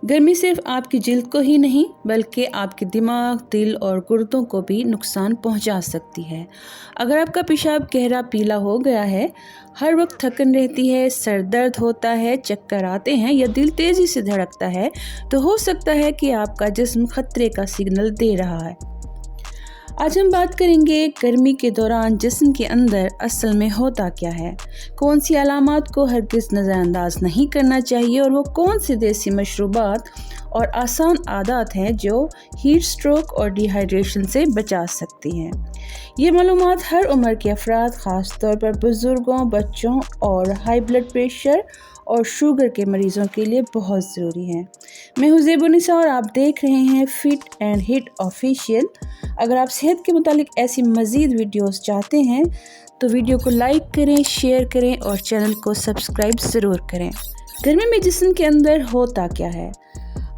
गर्मी सिर्फ आपकी जिल्द को ही नहीं बल्कि आपके दिमाग, दिल और गुर्दों को भी नुकसान पहुंचा सकती है। अगर आपका पेशाब गहरा पीला हो गया है, हर वक्त थकन रहती है, सर दर्द होता है, चक्कर आते हैं या दिल तेज़ी से धड़कता है, तो हो सकता है कि आपका जिस्म खतरे का सिग्नल दे रहा है। आज हम बात करेंगे गर्मी के दौरान जिस्म के अंदर असल में होता क्या है, कौन सी अलामात को हरगिज़ नज़रअंदाज नहीं करना चाहिए और वो कौन से देसी मशरूबात और आसान आदत हैं जो हीट स्ट्रोक और डिहाइड्रेशन से बचा सकती हैं। ये मालूमात हर उम्र के अफराद, ख़ास तौर पर बुज़ुर्गों, बच्चों और हाई ब्लड प्रेशर और शुगर के मरीज़ों के लिए बहुत ज़रूरी हैं। मैं हूँ ज़ेबुनिसा और आप देख रहे हैं फिट एंड हिट ऑफिशियल। अगर आप सेहत के मुतालिक ऐसी मज़ीद वीडियोस चाहते हैं तो वीडियो को लाइक करें, शेयर करें और चैनल को सब्सक्राइब ज़रूर करें। गर्मी में जिस्म के अंदर होता क्या है?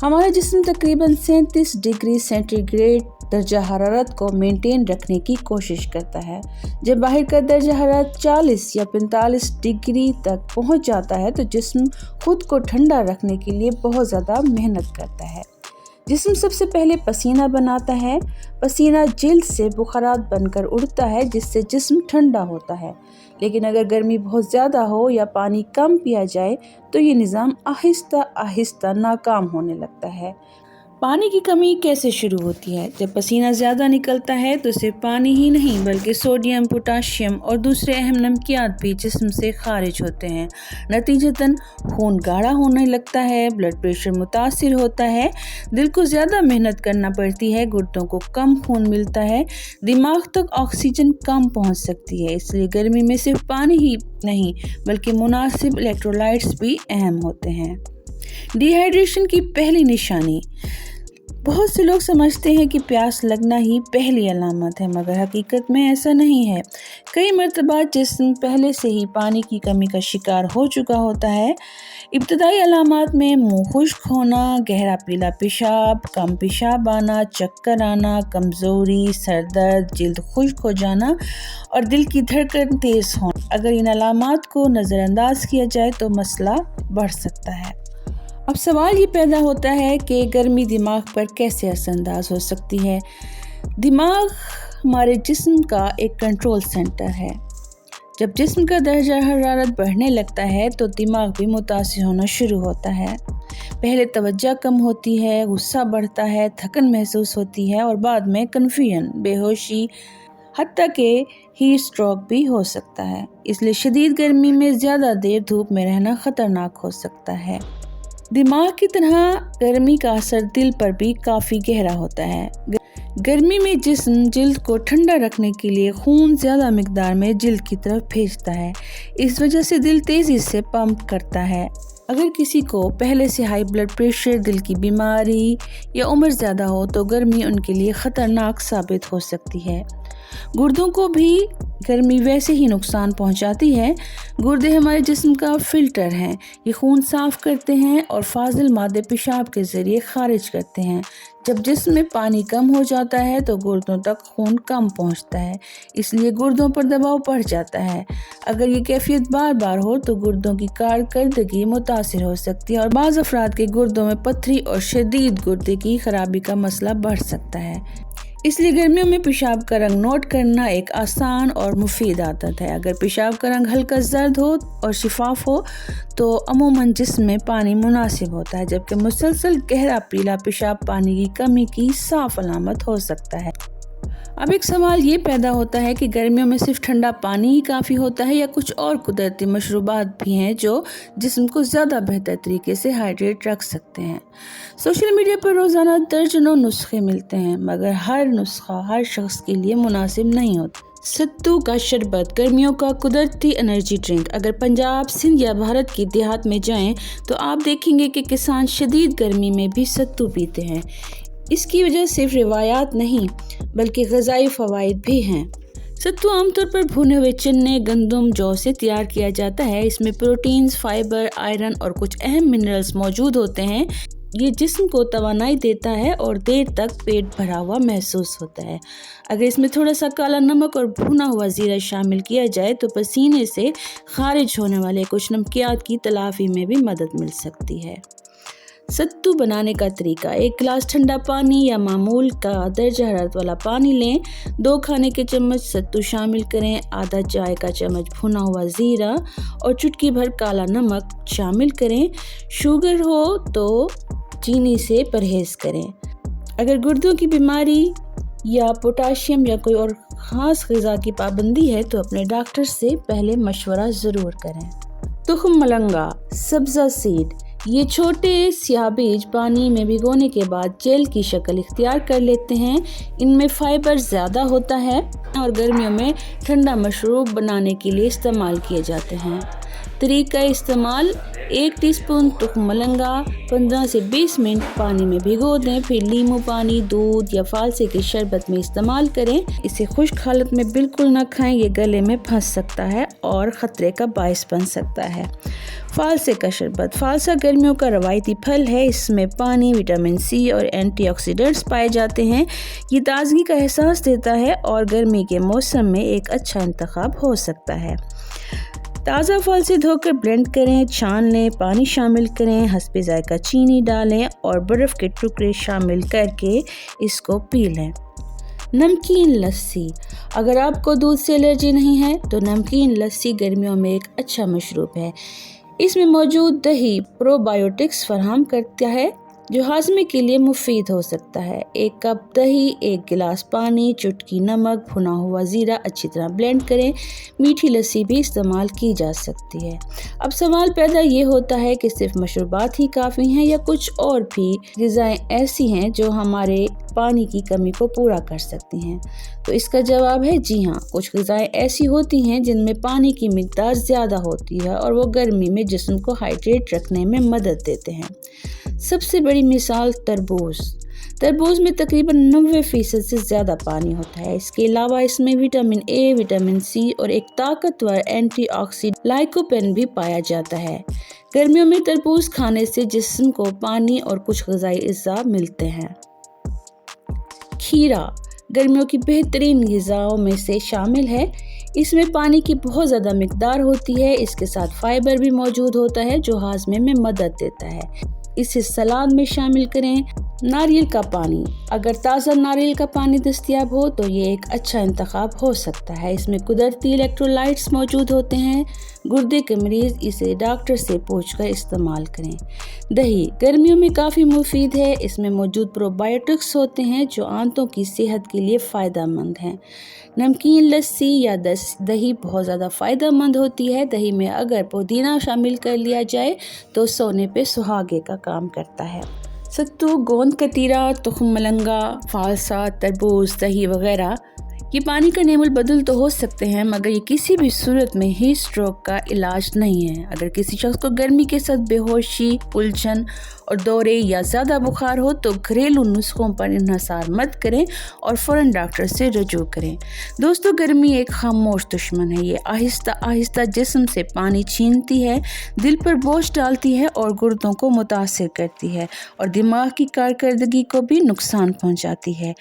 हमारा जिस्म तकरीबन 37 डिग्री सेंटीग्रेड दर्जा हरारत को मेंटेन रखने की कोशिश करता है। जब बाहर का दर्जा हरारत 40 या 45 डिग्री तक पहुंच जाता है तो जिस्म खुद को ठंडा रखने के लिए बहुत ज़्यादा मेहनत करता है। जिस्म सबसे पहले पसीना बनाता है। पसीना जिल्द से बुखारात बनकर उड़ता है जिससे जिस्म ठंडा होता है। लेकिन अगर गर्मी बहुत ज़्यादा हो या पानी कम पिया जाए तो ये निज़ाम आहिस्ता आहिस्ता नाकाम होने लगता है। पानी की कमी कैसे शुरू होती है? जब पसीना ज़्यादा निकलता है तो सिर्फ पानी ही नहीं बल्कि सोडियम, पोटाशियम और दूसरे अहम नमकियात भी जिस्म से खारिज होते हैं। नतीजतन खून गाढ़ा होने लगता है, ब्लड प्रेशर मुतासिर होता है, दिल को ज़्यादा मेहनत करना पड़ती है, गुर्दों को कम खून मिलता है, दिमाग तक ऑक्सीजन कम पहुंच सकती है। इसलिए गर्मी में सिर्फ पानी ही नहीं बल्कि मुनासिब इलेक्ट्रोलाइट्स भी अहम होते हैं। डिहाइड्रेशन की पहली निशानी। बहुत से लोग समझते हैं कि प्यास लगना ही पहली अलामत है, मगर हकीकत में ऐसा नहीं है। कई मरतबा जिस्म पहले से ही पानी की कमी का शिकार हो चुका होता है। इब्तदाई अलामात में मुंह खुश्क होना, गहरा पीला पेशाब, कम पेशाब आना, चक्कर आना, कमज़ोरी, सर दर्द, जिल्द खुश्क हो जाना और दिल की धड़कन तेज़ होना। अगर इन अलामात को नज़रअंदाज किया जाए तो मसला बढ़ सकता है। अब सवाल ये पैदा होता है कि गर्मी दिमाग पर कैसे असरअंदाज हो सकती है। दिमाग हमारे जिस्म का एक कंट्रोल सेंटर है। जब जिस्म का दर्जा हरारत बढ़ने लगता है तो दिमाग भी मुतासिर होना शुरू होता है। पहले तवज्जो कम होती है, गुस्सा बढ़ता है, थकन महसूस होती है और बाद में कन्फ्यूजन, बेहोशी, हत्ता के हीट स्ट्रोक भी हो सकता है। इसलिए शदीद गर्मी में ज़्यादा देर धूप में रहना ख़तरनाक हो सकता है। दिमाग की तरह गर्मी का असर दिल पर भी काफ़ी गहरा होता है। गर्मी में जिस्म जिल्द को ठंडा रखने के लिए खून ज़्यादा मिकदार में जिल्द की तरफ भेजता है। इस वजह से दिल तेज़ी से पंप करता है। अगर किसी को पहले से हाई ब्लड प्रेशर, दिल की बीमारी या उम्र ज़्यादा हो तो गर्मी उनके लिए ख़तरनाक साबित हो सकती है। गुर्दों को भी गर्मी वैसे ही नुकसान पहुंचाती है। गुर्दे हमारे जिस्म का फ़िल्टर हैं। ये खून साफ़ करते हैं और फाजिल मादे पेशाब के ज़रिए खारिज करते हैं। जब जिस्म में पानी कम हो जाता है तो गुर्दों तक खून कम पहुंचता है, इसलिए गुर्दों पर दबाव बढ़ जाता है। अगर ये कैफियत बार बार हो तो गुर्दों की कारकर्दगी मुतासिर हो सकती है और बाज़ अफराद के गुर्दों में पथरी और शदीद गुर्दे की खराबी का मसला बढ़ सकता है। इसलिए गर्मियों में पेशाब का रंग नोट करना एक आसान और मुफीद आदत है। अगर पेशाब का रंग हल्का जर्द हो और शिफाफ हो तो अमूमन जिस्म में पानी मुनासिब होता है, जबकि मुसलसल गहरा पीला पेशाब पानी की कमी की साफ अलामत हो सकता है। अब एक सवाल ये पैदा होता है कि गर्मियों में सिर्फ ठंडा पानी ही काफ़ी होता है या कुछ और कुदरती मशरूबात भी हैं जो जिस्म को ज़्यादा बेहतर तरीके से हाइड्रेट रख सकते हैं। सोशल मीडिया पर रोज़ाना दर्जनों नुस्खे मिलते हैं, मगर हर नुस्खा हर शख्स के लिए मुनासिब नहीं होता। सत्तू का शरबत गर्मियों का कुदरती एनर्जी ड्रिंक। अगर पंजाब, सिंध या भारत की देहात में जाएं तो आप देखेंगे कि किसान शदीद गर्मी में भी सत्तू पीते हैं। इसकी वजह सिर्फ रिवायात नहीं बल्कि ग़िज़ाई फ़वाइद भी हैं। सत्तू आमतौर पर भुने हुए चने, गंदम, जौ से तैयार किया जाता है। इसमें प्रोटीन्स, फाइबर, आयरन और कुछ अहम मिनरल्स मौजूद होते हैं। ये जिस्म को तवानाई देता है और देर तक पेट भरा हुआ महसूस होता है। अगर इसमें थोड़ा सा काला नमक और भुना हुआ ज़ीरा शामिल किया जाए तो पसीने से खारिज होने वाले कुछ नमकियात की तलाफ़ी में भी मदद मिल सकती है। ستو بنانے کا طریقہ: 1 گلاس ٹھنڈا پانی یا معمول کا درجہ حرارت والا پانی لیں، 2 کھانے کے چمچ ستو شامل کریں، آدھا چائے کا چمچ بھنا ہوا زیرہ اور چٹکی بھر کالا نمک شامل کریں۔ شوگر ہو تو چینی سے پرہیز کریں۔ اگر گردوں کی بیماری یا پوٹاشیم یا کوئی اور خاص غذا کی پابندی ہے تو اپنے ڈاکٹر سے پہلے مشورہ ضرور کریں۔ تخم ملنگا سبزہ سیڈ: یہ چھوٹے سیاہ بیج پانی میں بھگونے کے بعد جیل کی شکل اختیار کر لیتے ہیں۔ ان میں فائبر زیادہ ہوتا ہے اور گرمیوں میں ٹھنڈا مشروب بنانے کے لیے استعمال کیے جاتے ہیں۔ طریقہ استعمال: 1 ٹی اسپون تخم ملنگا 15 سے 20 منٹ پانی میں بھگو دیں، پھر لیموں پانی، دودھ یا فالسے کے شربت میں استعمال کریں۔ اسے خشک حالت میں بالکل نہ کھائیں، یہ گلے میں پھنس سکتا ہے اور خطرے کا باعث بن سکتا ہے۔ فالسے کا شربت: فالسا گرمیوں کا روایتی پھل ہے۔ اس میں پانی، وٹامن سی اور اینٹی آکسیڈنٹس پائے جاتے ہیں۔ یہ تازگی کا احساس دیتا ہے اور گرمی کے موسم میں ایک اچھا انتخاب ہو سکتا ہے۔ تازہ پھل سے دھو کر بلینڈ کریں، چھان لیں، پانی شامل کریں، حسب ذائقہ چینی ڈالیں اور برف کے ٹکڑے شامل کر کے اس کو پی لیں۔ نمکین لسی: اگر آپ کو دودھ سے الرجی نہیں ہے تو نمکین لسی گرمیوں میں ایک اچھا مشروب ہے۔ اس میں موجود دہی پرو بایوٹکس فراہم کرتا ہے جو ہاضمے کے لیے مفید ہو سکتا ہے۔ 1 کپ دہی، 1 گلاس پانی، چٹکی نمک، بھنا ہوا زیرہ اچھی طرح بلینڈ کریں۔ میٹھی لسی بھی استعمال کی جا سکتی ہے۔ اب سوال پیدا یہ ہوتا ہے کہ صرف مشروبات ہی کافی ہیں یا کچھ اور بھی غذائیں ایسی ہیں جو ہمارے پانی کی کمی کو پورا کر سکتی ہیں؟ تو اس کا جواب ہے جی ہاں، کچھ غذائیں ایسی ہوتی ہیں جن میں پانی کی مقدار زیادہ ہوتی ہے اور وہ گرمی میں جسم کو ہائیڈریٹ رکھنے میں مدد دیتے ہیں۔ سب سے بڑی مثال تربوز۔ تربوز میں تقریباً 90% سے زیادہ پانی ہوتا ہے۔ اس کے علاوہ اس میں وٹامن اے، وٹامن سی اور ایک طاقتور اینٹی آکسیڈنٹ لائکوپین بھی پایا جاتا ہے۔ گرمیوں میں تربوز کھانے سے جسم کو پانی اور کچھ غذائی اجزاء ملتے ہیں۔ کھیرا گرمیوں کی بہترین غذاؤں میں سے شامل ہے۔ اس میں پانی کی بہت زیادہ مقدار ہوتی ہے۔ اس کے ساتھ فائبر بھی موجود ہوتا ہے جو ہاضمے میں مدد دیتا ہے۔ اسے سلاد میں شامل کریں۔ ناریل کا پانی: اگر تازہ ناریل کا پانی دستیاب ہو تو یہ ایک اچھا انتخاب ہو سکتا ہے۔ اس میں قدرتی الیکٹرولائٹس موجود ہوتے ہیں۔ گردے کے مریض اسے ڈاکٹر سے پوچھ کر استعمال کریں۔ دہی گرمیوں میں کافی مفید ہے۔ اس میں موجود پرو بایوٹکس ہوتے ہیں جو آنتوں کی صحت کے لیے فائدہ مند ہیں۔ نمکین لسی یا دہی بہت زیادہ فائدہ مند ہوتی ہے۔ دہی میں اگر پودینہ شامل کر لیا جائے تو سونے پہ سہاگے کا کام کرتا ہے۔ ستو، گوند کتیرا، تخم ملنگا، فالسا، تربوز، دہی وغیرہ یہ پانی کا نعم البدل تو ہو سکتے ہیں مگر یہ کسی بھی صورت میں ہیٹ اسٹروک کا علاج نہیں ہے۔ اگر کسی شخص کو گرمی کے ساتھ بے ہوشی، الجھن اور دورے یا زیادہ بخار ہو تو گھریلو نسخوں پر انحصار مت کریں اور فوراً ڈاکٹر سے رجوع کریں۔ دوستو، گرمی ایک خاموش دشمن ہے۔ یہ آہستہ آہستہ جسم سے پانی چھینتی ہے، دل پر بوجھ ڈالتی ہے اور گردوں کو متاثر کرتی ہے اور دماغ کی کارکردگی کو بھی نقصان پہنچاتی ہے۔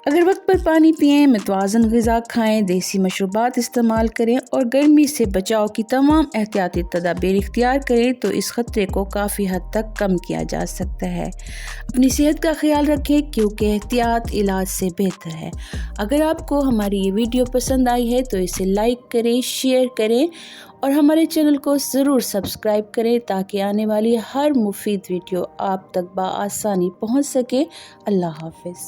اگر وقت پر پانی پئیں، متوازن غذا کھائیں، دیسی مشروبات استعمال کریں اور گرمی سے بچاؤ کی تمام احتیاطی تدابیر اختیار کریں تو اس خطرے کو کافی حد تک کم کیا جا سکتا ہے۔ اپنی صحت کا خیال رکھیں کیونکہ احتیاط علاج سے بہتر ہے۔ اگر آپ کو ہماری یہ ویڈیو پسند آئی ہے تو اسے لائک کریں، شیئر کریں اور ہمارے چینل کو ضرور سبسکرائب کریں تاکہ آنے والی ہر مفید ویڈیو آپ تک بآسانی پہنچ سکے۔ اللہ حافظ۔